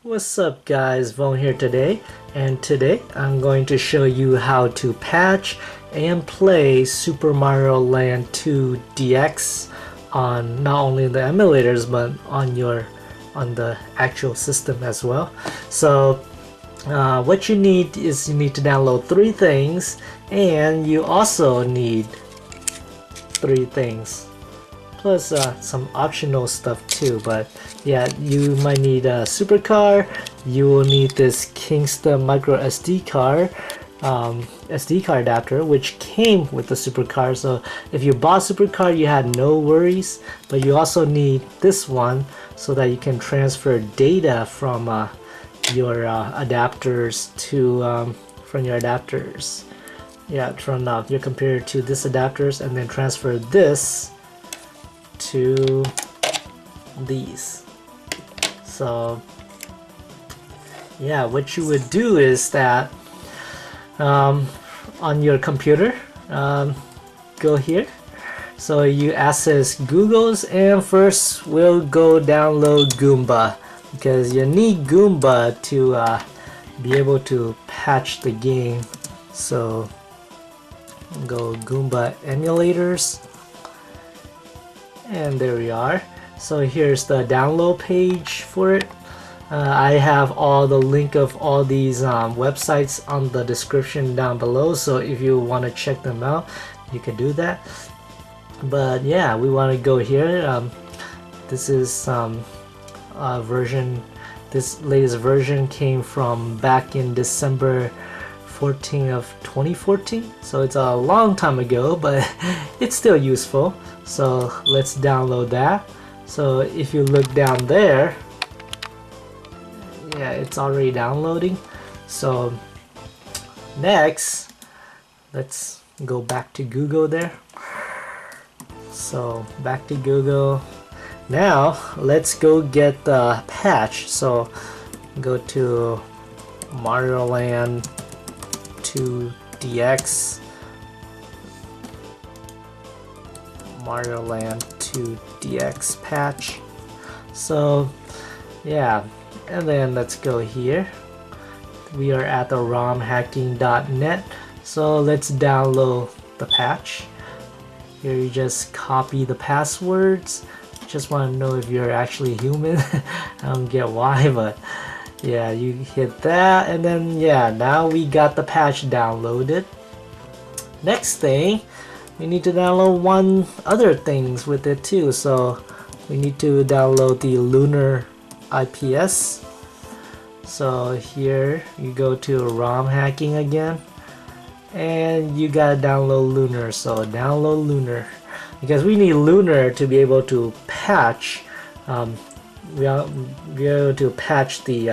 What's up guys, Voan here today, and today I'm going to show you how to patch and play Super Mario Land 2 DX on not only the emulators but on the actual system as well. So what you need is you need to download 3 things, and you also need 3 things. Plus some optional stuff too, but yeah, you might need a supercar. You will need this Kingston microSD card, SD card adapter, which came with the supercar. So if you bought supercar, you had no worries. But you also need this one so that you can transfer data from your adapters to from your adapters. Yeah, from your computer to this adapters, and then transfer this to these. So yeah, what you would do is that on your computer, go here, so you access Google's, and first we'll go download Goomba, because you need Goomba to be able to patch the game. So go Goomba emulators, and there we are. So here's the download page for it. I have all the link of all these websites on the description down below, so if you want to check them out, you can do that. But yeah, we want to go here. This is version. This latest version came from back in December 14 of 2014, so it's a long time ago, but it's still useful. So let's download that. So if you look down there, yeah, it's already downloading. So next, let's go back to Google there. So back to Google. Now let's go get the patch. So go to Mario Land 2 DX, Mario Land 2 DX patch. So yeah, and then let's go here. We are at the romhacking.net, so let's download the patch. Here you just copy the passwords. Just want to know if you're actually human. I don't get why, but yeah, you hit that, and then yeah, now we got the patch downloaded. Next thing, we need to download one other things with it too. So we need to download the Lunar IPS. So here you go to ROM hacking again, and you gotta download Lunar. So download Lunar, because we need Lunar to be able to patch. We are be able to patch the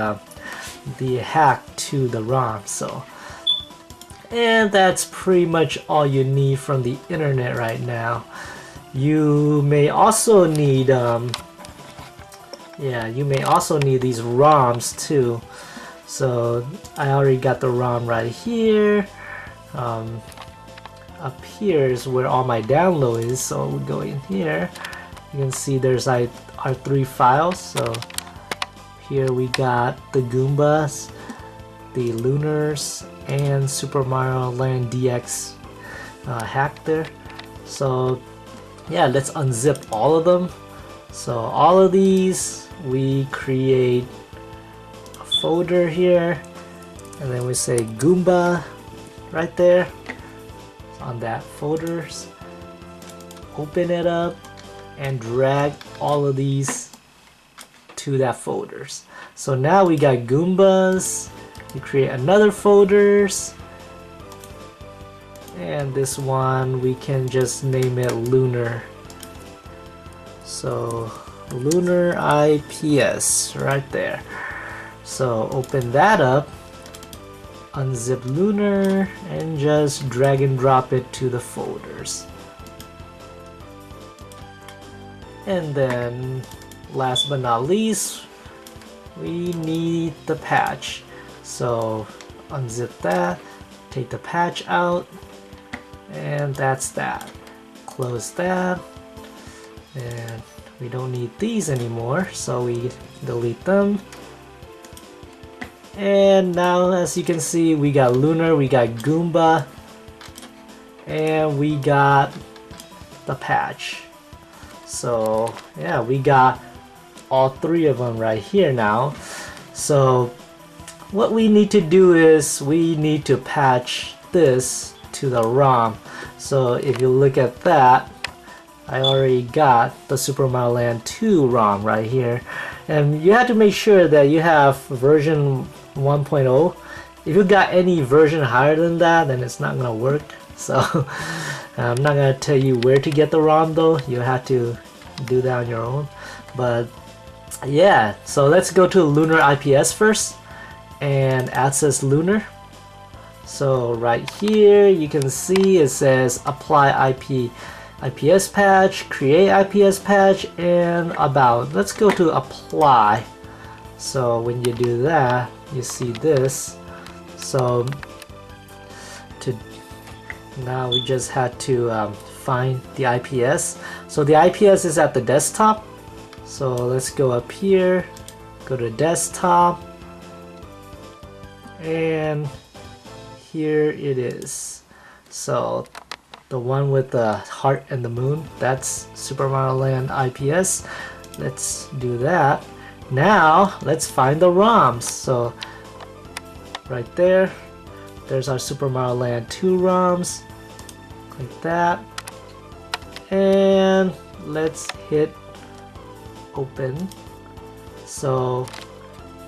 hack to the ROM. So, and that's pretty much all you need from the internet right now. You may also need you may also need these ROMs too. So I already got the ROM right here. Up here is where all my download is. So we go in here. You can see there's our 3 files. So here we got the Goombas, the Lunars, and Super Mario Land DX hack there. So yeah, let's unzip all of them. So all of these, we create a folder here, and then we say Goomba right there on that folders. Open it up and drag all of these to that folders. So now we got Goombas. We create another folders, and this one we can just name it Lunar. So Lunar IPS right there. So open that up, unzip Lunar, and just drag and drop it to the folders. And then last but not least, we need the patch. So unzip that, take the patch out, and that's that. Close that, and we don't need these anymore, so we delete them. And now, as you can see, we got Lunar, we got Goomba, and we got the patch. So yeah, we got all three of them right here now. So what we need to do is we need to patch this to the ROM. So if you look at that, I already got the Super Mario Land 2 ROM right here, and you have to make sure that you have version 1.0. If you got any version higher than that, then it's not gonna work. So I'm not gonna tell you where to get the ROM though. You have to do that on your own. But yeah, so let's go to Lunar IPS first and access Lunar. So right here you can see it says apply IPS patch, create IPS patch, and about. Let's go to apply. So when you do that, you see this. So now we just had to find the IPS. So the IPS is at the desktop. So let's go up here, go to desktop, and here it is. So the one with the heart and the moon, that's Super Mario Land IPS. Let's do that. Now let's find the ROMs. So right there, there's our Super Mario Land 2 ROMs. Click that, and let's hit open. So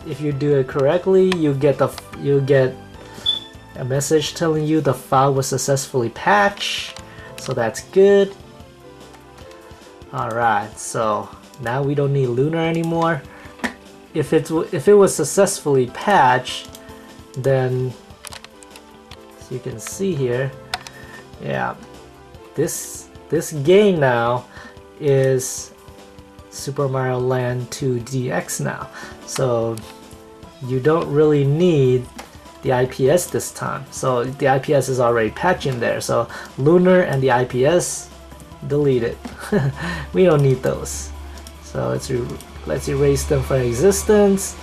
if you do it correctly, you get a message telling you the file was successfully patched. So that's good. Alright, so now we don't need Lunar anymore. If it was successfully patched, then as you can see here, yeah, this game now is Super Mario Land 2 DX now. So you don't really need the IPS this time. So the IPS is already patched in there. So Lunar and the IPS, delete it. We don't need those. So let's erase them from existence.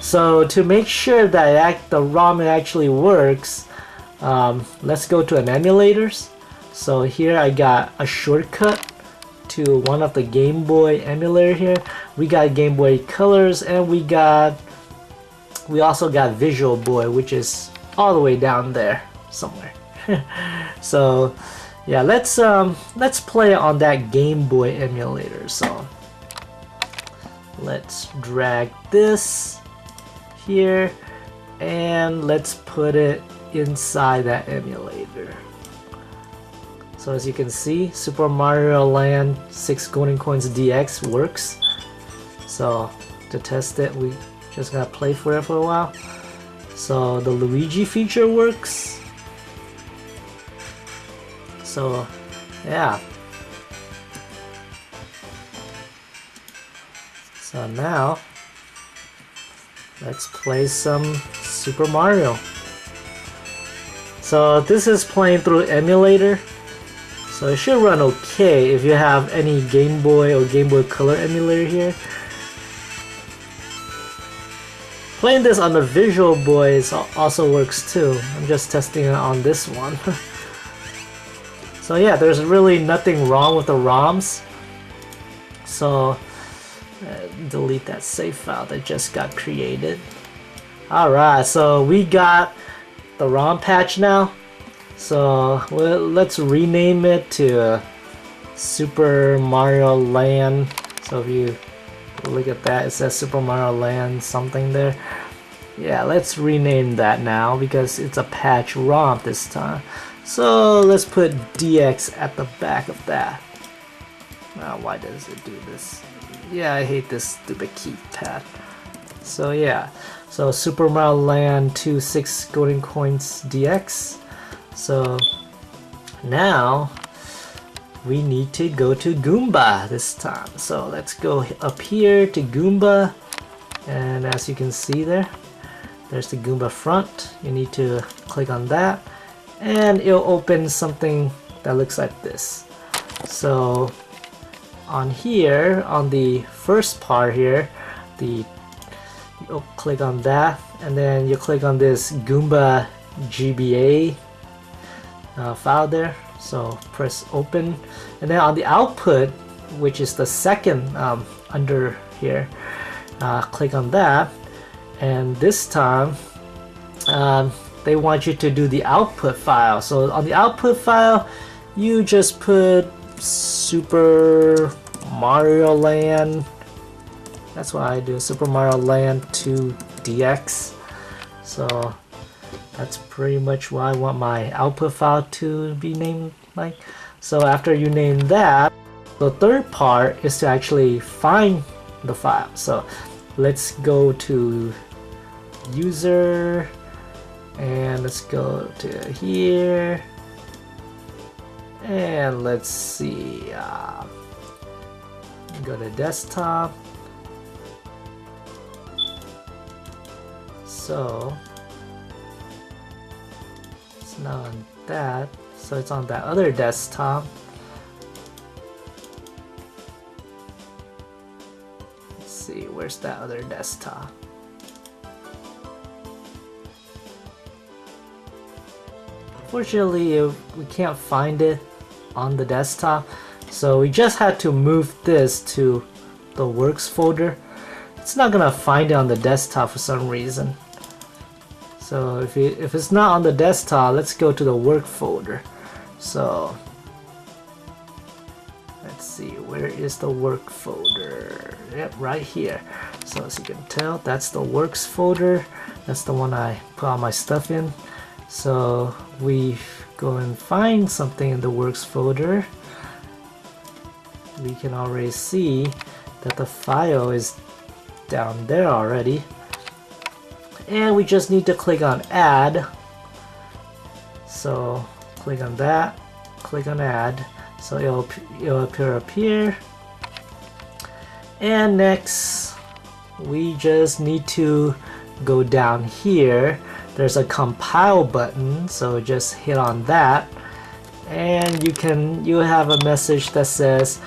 So to make sure that the ROM actually works, let's go to an emulators. So here I got a shortcut to one of the Game Boy emulator here. We got Game Boy Colors, and we also got Visual Boy, which is all the way down there somewhere. So yeah, let's play on that Game Boy emulator. So let's drag this here and let's put it inside that emulator. So as you can see, Super Mario Land 6 Golden Coins DX works. So to test it, we just gotta play for it for a while. So the Luigi feature works. So yeah. So now let's play some Super Mario. So this is playing through emulator. So it should run okay if you have any Game Boy or Game Boy Color emulator here. Playing this on the Visual Boy also works too. I'm just testing it on this one. So yeah, there's really nothing wrong with the ROMs. So delete that save file that just got created. Alright, so we got the ROM patch now. So let's rename it to Super Mario Land. So if you look at that, it says Super Mario Land something there. Yeah, let's rename that now because it's a patch ROM this time. So let's put DX at the back of that. Now, why does it do this? Yeah, I hate this stupid keypad. So yeah, so Super Mario Land 2 6 Golden Coins DX. So now we need to go to Goomba this time. So let's go up here to Goomba, and as you can see there's the Goomba Front. You need to click on that and it'll open something that looks like this. So on here, on the first part here, the click on that, and then you click on this Goomba GBA file there. So press open, and then on the output, which is the second under here, click on that, and this time they want you to do the output file. So on the output file, you just put Super Mario Land. That's what I do, Super Mario Land 2 DX. So that's pretty much what I want my output file to be named like. So after you name that, the third part is to actually find the file. So let's go to user, and let's go to here, and let's see, go to desktop. So it's not on that, so it's on that other desktop. Let's see, where's that other desktop? Unfortunately, we can't find it on the desktop, so we just had to move this to the works folder. It's not gonna find it on the desktop for some reason. So if it's not on the desktop, let's go to the work folder. So let's see, where is the work folder? Yep, right here. So as you can tell, that's the works folder. That's the one I put all my stuff in. So we go and find something in the works folder. We can already see that the file is down there already. And we just need to click on add. So click on that, click on add. So it'll appear up here. And next, we just need to go down here. There's a compile button, so just hit on that, and you have a message that says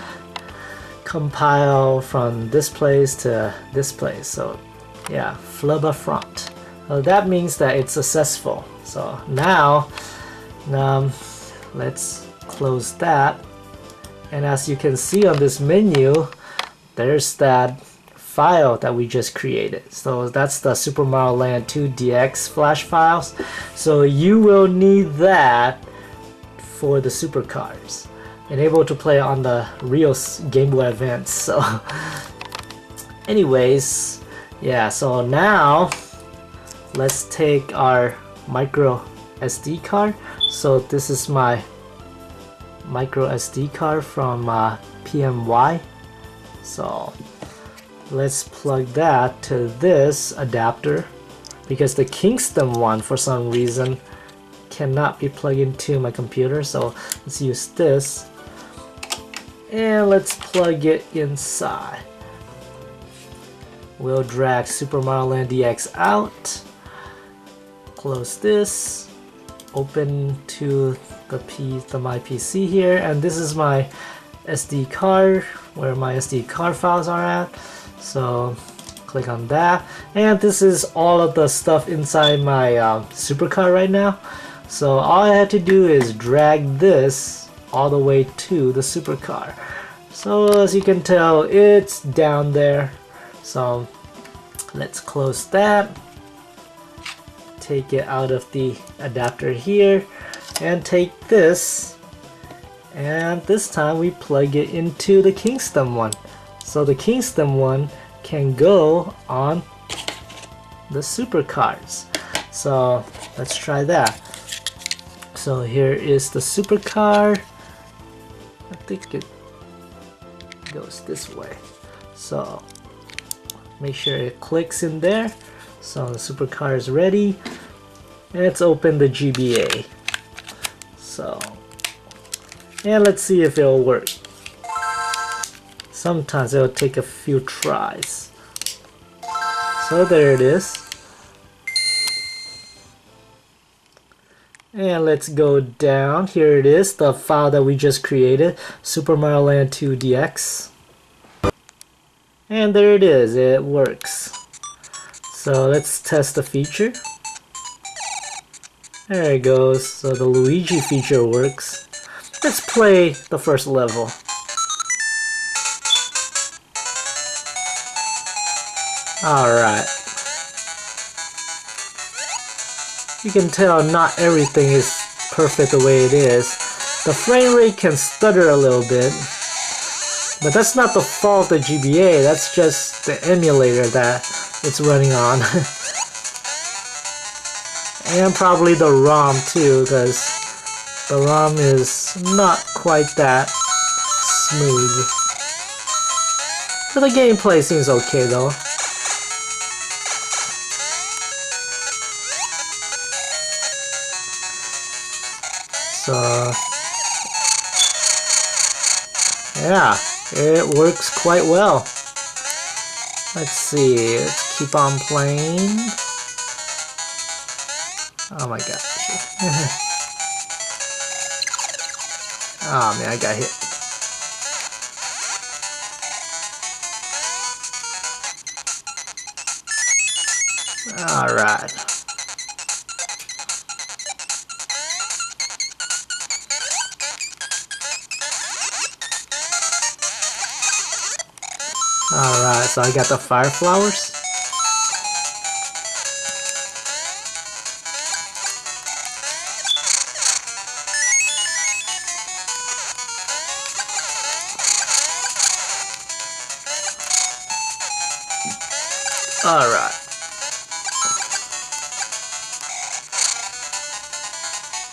compile from this place to this place. So yeah, Goomba Front. That means that it's successful. So now let's close that, and as you can see on this menu, there's that file that we just created. So that's the Super Mario Land 2 DX flash files. So you will need that for the supercars and able to play on the real Game Boy Advance. So anyways, yeah, so now let's take our micro SD card. So this is my micro SD card from PMY. So let's plug that to this adapter, because the Kingston one for some reason cannot be plugged into my computer. So let's use this, and let's plug it inside. We'll drag Super Mario Land DX out, close this, open to my PC here, and this is my SD card, where my SD card files are at. So click on that, and this is all of the stuff inside my supercar right now. So all I have to do is drag this all the way to the supercar. So as you can tell, it's down there. So let's close that, take it out of the adapter here, and take this, and this time we plug it into the Kingston one. So the Kingston one can go on the supercars. So let's try that. So here is the supercar. I think it goes this way. So make sure it clicks in there. So the supercar is ready. And let's open the GBA. So, and let's see if it'll work. Sometimes it'll take a few tries. So there it is. And let's go down. Here it is, the file that we just created, Super Mario Land 2 DX. And there it is, it works. So let's test the feature. There it goes. So the Luigi feature works. Let's play the first level. Alright. You can tell not everything is perfect the way it is. The frame rate can stutter a little bit. But that's not the fault of GBA, that's just the emulator that it's running on. And probably the ROM too, because the ROM is not quite that smooth. But the gameplay seems okay though. So yeah, it works quite well. Let's see, let's keep on playing. Oh my gosh. Oh man, I got hit. Alright. Alright, so I got the fire flowers. Alright.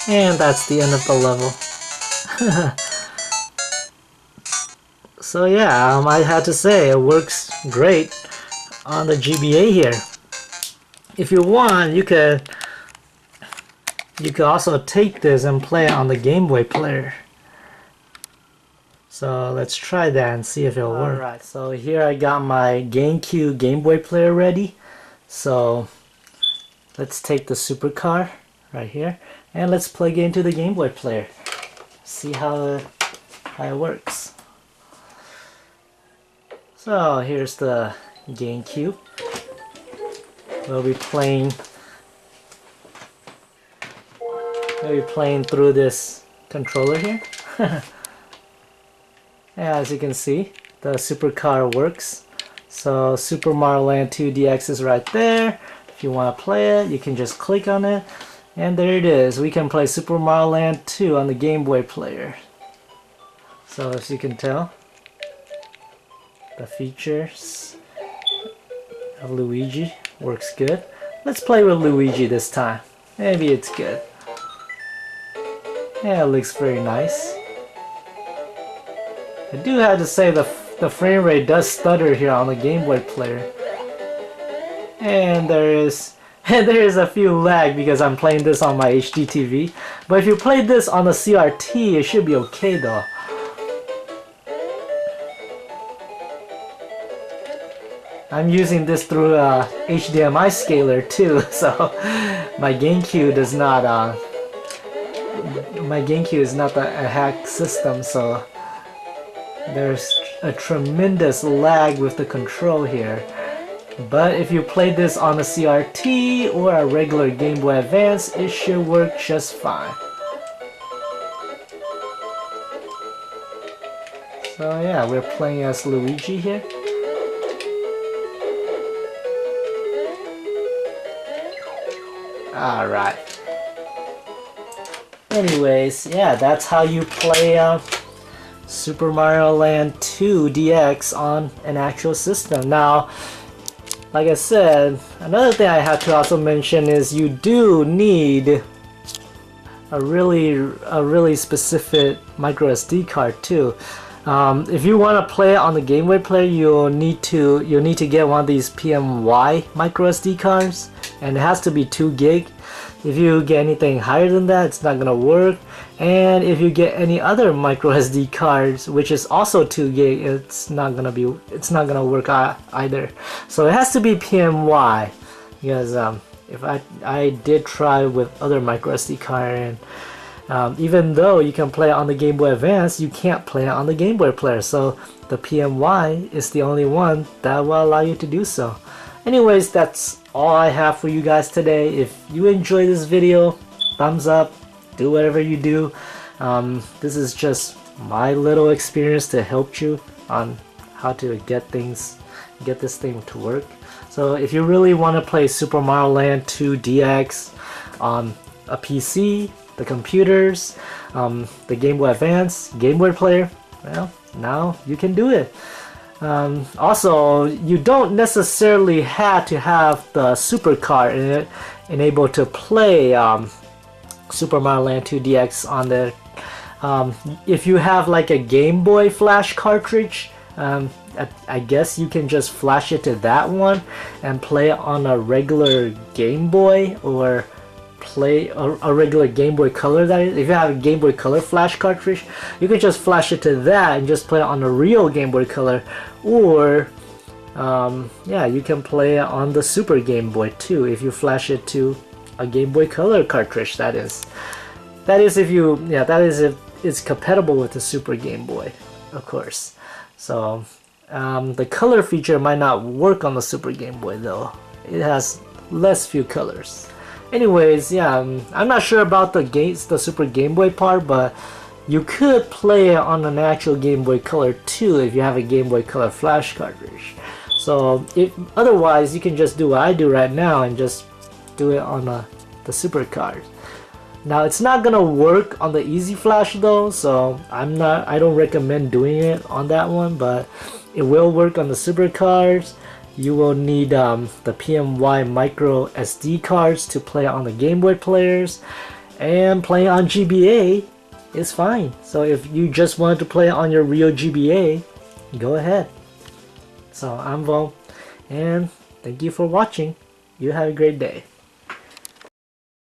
And that's the end of the level. So yeah, I had to say it works great on the GBA here. If you want, you could also take this and play it on the Game Boy player. So let's try that and see if it'll work. Alright, so here I got my GameCube Game Boy player ready. So let's take the supercar right here and let's plug it into the Game Boy player. See how it works. So here's the GameCube. We'll be playing through this controller here. As you can see, the supercar works. So Super Mario Land 2 DX is right there. If you want to play it, you can just click on it. And there it is. We can play Super Mario Land 2 on the Game Boy player. So as you can tell, the features of Luigi works good. Let's play with Luigi this time. Maybe it's good. Yeah, it looks very nice. I do have to say the frame rate does stutter here on the Game Boy player. And there is a few lag because I'm playing this on my HD TV. But if you play this on the CRT, it should be okay though. I'm using this through a HDMI scaler too, so my GameCube is not a hack system, so there's a tremendous lag with the control here. But if you play this on a CRT or a regular Game Boy Advance, it should work just fine. So yeah, we're playing as Luigi here. Alright. Anyways, yeah, that's how you play Super Mario Land 2 DX on an actual system. Now, like I said, another thing I have to also mention is you do need a really specific microSD card too. If you want to play it on the Game Boy player, you'll need to get one of these PMY microSD cards, and it has to be 2 gig. If you get anything higher than that, it's not gonna work. And if you get any other microSD cards, which is also 2 gig, it's not gonna work either. So it has to be PMY, because if I did try with other microSD card, and even though you can play it on the Game Boy Advance, you can't play it on the Game Boy player. So the PMY is the only one that will allow you to do so. Anyways, that's all I have for you guys today. If you enjoy this video, thumbs up, do whatever you do. This is just my little experience to help you on how to get this thing to work. So if you really want to play Super Mario Land 2 DX on a PC, the computers, the Game Boy Advance, Game Boy player, well, now you can do it. Also, you don't necessarily have to have the Super card in it enabled to play Super Mario Land 2 DX on there. If you have like a Game Boy flash cartridge, I guess you can just flash it to that one and play it on a regular Game Boy, or play a regular Game Boy Color, that is. If you have a Game Boy Color flash cartridge, you can just flash it to that and just play it on a real Game Boy Color, or yeah, you can play it on the Super Game Boy too if you flash it to a Game Boy Color cartridge, that is if it's compatible with the Super Game Boy, of course. So the color feature might not work on the Super Game Boy though. It has less few colors. Anyways, yeah, I'm not sure about the Super Game Boy part, but you could play it on an actual Game Boy Color too if you have a Game Boy Color flash cartridge. So otherwise, you can just do what I do right now and just do it on the Super card. Now it's not gonna work on the Easy Flash though, so I don't recommend doing it on that one, but it will work on the Super cards. You will need the PMY microSD cards to play on the Game Boy players, and playing on GBA is fine. So if you just wanted to play on your real GBA, go ahead. So I'm Voan, and thank you for watching. You have a great day.